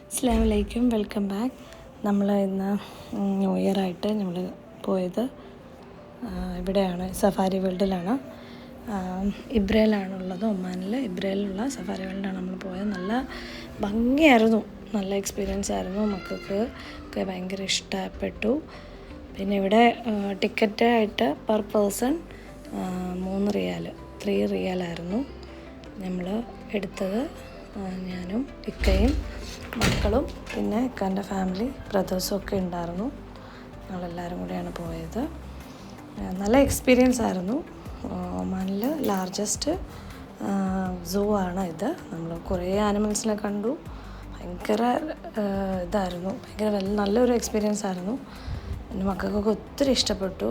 അസ്സലാമു അലൈക്കും, welcome back. നമ്മൾ ഇന്ന് ന്യൂ ഇയർ ആയിട്ട് നമ്മൾ പോയത് ഇവിടെയാണ്, സഫാരി വേൾഡിലാണ്. ഇബ്രയിലാണുള്ളത്, ഒമാനിൽ ഇബ്രയിലുള്ള സഫാരി വേൾഡിലാണ് നമ്മൾ പോയത്. നല്ല ഭംഗിയായിരുന്നു, നല്ല എക്സ്പീരിയൻസ് ആയിരുന്നു. മക്കൾക്ക് ഒക്കെ ഭയങ്കര ഇഷ്ടപ്പെട്ടു. പിന്നെ ഇവിടെ ടിക്കറ്റ് ആയിട്ട് പെർ പേഴ്സൺ 3 റിയാൽ, 3 റിയാലായിരുന്നു നമ്മൾ എടുത്തത്. ഞാനും ഇക്കയും മക്കളും പിന്നെ ഇക്കാൻ്റെ ഫാമിലി ബ്രദേഴ്സും ഒക്കെ ഉണ്ടായിരുന്നു. ഞങ്ങളെല്ലാവരും കൂടെയാണ് പോയത്. നല്ല എക്സ്പീരിയൻസ് ആയിരുന്നു. ഒമാനിൽ ലാർജസ്റ്റ് സൂ ആണ് ഇത്. നമ്മൾ കുറേ ആനിമൽസിനെ കണ്ടു. ഭയങ്കര ഇതായിരുന്നു, ഭയങ്കര നല്ലൊരു എക്സ്പീരിയൻസ് ആയിരുന്നു. എൻ്റെ മക്കൾക്കൊക്കെ ഒത്തിരി ഇഷ്ടപ്പെട്ടു.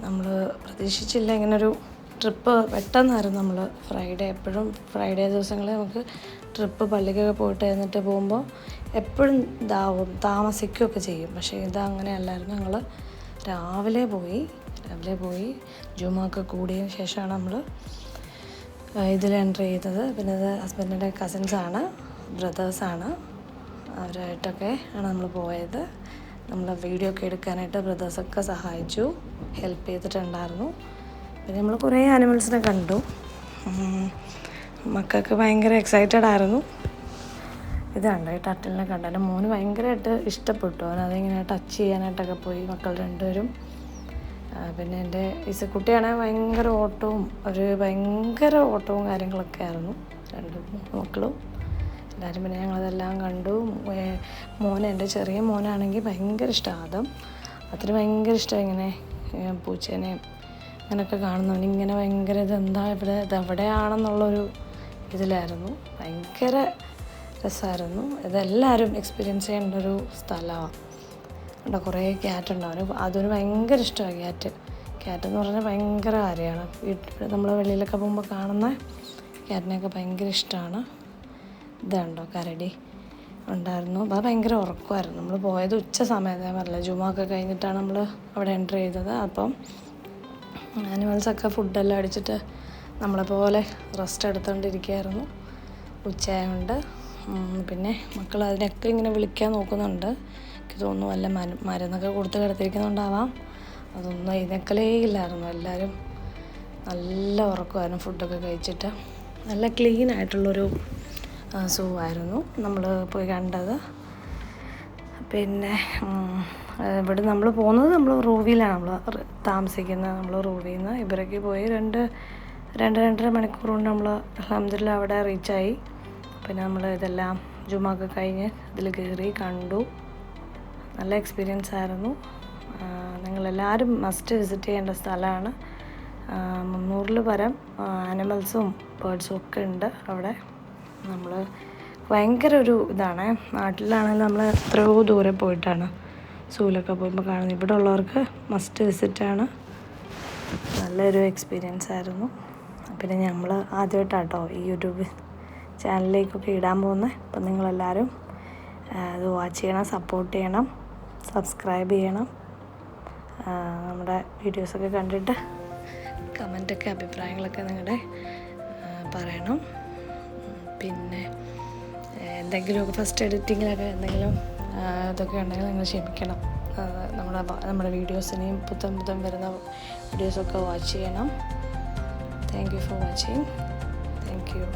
നമ്മൾ പ്രതീക്ഷിച്ചില്ല ഇങ്ങനൊരു ട്രിപ്പ്. പെട്ടെന്നായിരുന്നു. നമ്മൾ എപ്പോഴും ഫ്രൈഡേ ദിവസങ്ങളിൽ നമുക്ക് ട്രിപ്പ് പള്ളിക്കൊക്കെ പോയിട്ട് എന്നിട്ട് പോകുമ്പോൾ എപ്പോഴും താമസിക്കുകയൊക്കെ ചെയ്യും. പക്ഷേ ഇതങ്ങനെയല്ലായിരുന്നു. ഞങ്ങൾ രാവിലെ പോയി ജുമൊക്കെ കൂടിയതിന് ശേഷമാണ് നമ്മൾ ഇതിൽ എൻ്റർ ചെയ്തത്. പിന്നെ ഇത് ഹസ്ബൻഡിൻ്റെ കസിൻസാണ്, ബ്രദേഴ്സാണ്. അവരായിട്ടൊക്കെ ആണ് നമ്മൾ പോയത്. നമ്മൾ വീഡിയോ ഒക്കെ എടുക്കാനായിട്ട് ബ്രദേഴ്സൊക്കെ സഹായിച്ചു, ഹെൽപ്പ് ചെയ്തിട്ടുണ്ടായിരുന്നു. പിന്നെ നമ്മൾ കുറേ ആനിമൽസിനെ കണ്ടു. മക്കൾക്ക് ഭയങ്കര എക്സൈറ്റഡ് ആയിരുന്നു. ഇതാണ് ഈ ടർട്ടിലിനെ കണ്ടു. എൻ്റെ മോന് ഭയങ്കരമായിട്ട് ഇഷ്ടപ്പെട്ടു. അവനതിങ്ങനെ ടച്ച് ചെയ്യാനായിട്ടൊക്കെ പോയി, മക്കൾ രണ്ടുപേരും. പിന്നെ എൻ്റെ ഇസക്കുട്ടിയാണെങ്കിൽ ഭയങ്കര ഓട്ടവും കാര്യങ്ങളൊക്കെ ആയിരുന്നു, 2 മക്കളും എല്ലാവരും. പിന്നെ ഞങ്ങളതെല്ലാം കണ്ടു. എൻ്റെ ചെറിയ മോനാണെങ്കിൽ ഭയങ്കര ഇഷ്ടമാണ്. അതിന് ഭയങ്കര ഇഷ്ടമാണ് ഇങ്ങനെ പൂച്ചേനെയും അങ്ങനെയൊക്കെ കാണുന്നവനിങ്ങനെ ഭയങ്കര ഇതെവിടെയാണെന്നുള്ളൊരു ഇതിലായിരുന്നു. ഭയങ്കര രസമായിരുന്നു. ഇതെല്ലാവരും എക്സ്പീരിയൻസ് ചെയ്യേണ്ട ഒരു സ്ഥലമാണ്. അവിടെ കുറേ ക്യാറ്റുണ്ടാവും. അതൊരു ഭയങ്കര ഇഷ്ടമാണ്. ക്യാറ്റെന്ന് പറഞ്ഞാൽ ഭയങ്കര കാര്യമാണ്. നമ്മൾ വെളിയിലൊക്കെ പോകുമ്പോൾ കാണുന്ന ക്യാറ്റിനെയൊക്കെ ഭയങ്കര ഇഷ്ടമാണ്. ഇതുണ്ടോ കരടി ഉണ്ടായിരുന്നു. അത് ഭയങ്കര ഉറക്കമായിരുന്നു. നമ്മൾ പോയത് ഉച്ച സമയത്ത്, ഞാൻ പറഞ്ഞില്ല, ജുമൊക്കെ കഴിഞ്ഞിട്ടാണ് നമ്മൾ അവിടെ എൻ്റർ ചെയ്തത്. അപ്പം ആനിമൽസൊക്കെ ഫുഡെല്ലാം അടിച്ചിട്ട് നമ്മളെപ്പോലെ റെസ്റ്റ് എടുത്തുകൊണ്ടിരിക്കുകയായിരുന്നു ഉച്ചയായതുകൊണ്ട്. പിന്നെ മക്കൾ അതിനൊക്കെ ഇങ്ങനെ വിളിക്കാൻ നോക്കുന്നുണ്ട്. എനിക്ക് തോന്നുന്നു വല്ല മരുന്നൊക്കെ കൊടുത്ത് കിടത്തിരിക്കുന്നുണ്ടാവാം. അതൊന്നും എഴുന്നേൽക്കലേ ഇല്ലായിരുന്നു. എല്ലാവരും നല്ല ഉറക്കമായിരുന്നു ഫുഡൊക്കെ കഴിച്ചിട്ട്. നല്ല ക്ലീൻ ആയിട്ടുള്ളൊരു സൂ ആയിരുന്നു നമ്മൾ പോയി കണ്ടത്. പിന്നെ ഇവിടെ നമ്മൾ പോകുന്നത്, നമ്മൾ റൂവിലാണ് നമ്മൾ താമസിക്കുന്നത്. നമ്മൾ റൂവിൽ നിന്ന് ഇവരൊക്കെ പോയി 2-2.5 മണിക്കൂർ കൊണ്ട് നമ്മൾ അൽഹംദുലില്ലാ അവിടെ റീച്ചായി. പിന്നെ നമ്മൾ ഇതെല്ലാം ജുമൊക്കെ കഴിഞ്ഞ് ഇതിൽ കയറി കണ്ടു. നല്ല എക്സ്പീരിയൻസ് ആയിരുന്നു. നിങ്ങളെല്ലാവരും മസ്റ്റ് വിസിറ്റ് ചെയ്യേണ്ട സ്ഥലമാണ്. 300-ൽ പരം ആനിമൽസും ബേർഡ്സും ഒക്കെ ഉണ്ട് അവിടെ. നമ്മൾ ഭയങ്കര ഒരു ഇതാണ്. നാട്ടിലാണെങ്കിൽ നമ്മൾ എത്രയോ ദൂരെ പോയിട്ടാണ് സൂവിലൊക്കെ പോകുമ്പോൾ കാണുന്നത്. ഇവിടെ ഉള്ളവർക്ക് മസ്റ്റ് വിസിറ്റാണ്. നല്ലൊരു എക്സ്പീരിയൻസ് ആയിരുന്നു. പിന്നെ നമ്മൾ ആദ്യമായിട്ടാട്ടോ ഈ യൂട്യൂബ് ചാനലിലേക്കൊക്കെ ഇടാൻ പോകുന്നത്. അപ്പം നിങ്ങളെല്ലാവരും അത് വാച്ച് ചെയ്യണം, സപ്പോർട്ട് ചെയ്യണം, സബ്സ്ക്രൈബ് ചെയ്യണം. നമ്മുടെ വീഡിയോസൊക്കെ കണ്ടിട്ട് കമൻറ്റൊക്കെ അഭിപ്രായങ്ങളൊക്കെ നിങ്ങളുടെ പറയണം. പിന്നെ എന്തെങ്കിലുമൊക്കെ ഫസ്റ്റ് എഡിറ്റിങ്ങിലൊക്കെ എന്തെങ്കിലും ഇതൊക്കെ ഉണ്ടെങ്കിൽ നിങ്ങൾ ക്ഷമിക്കണം. നമ്മുടെ വീഡിയോസിനെയും പുത്തൻ വരുന്ന വീഡിയോസൊക്കെ വാച്ച് ചെയ്യണം. Thank you for watching. Thank you.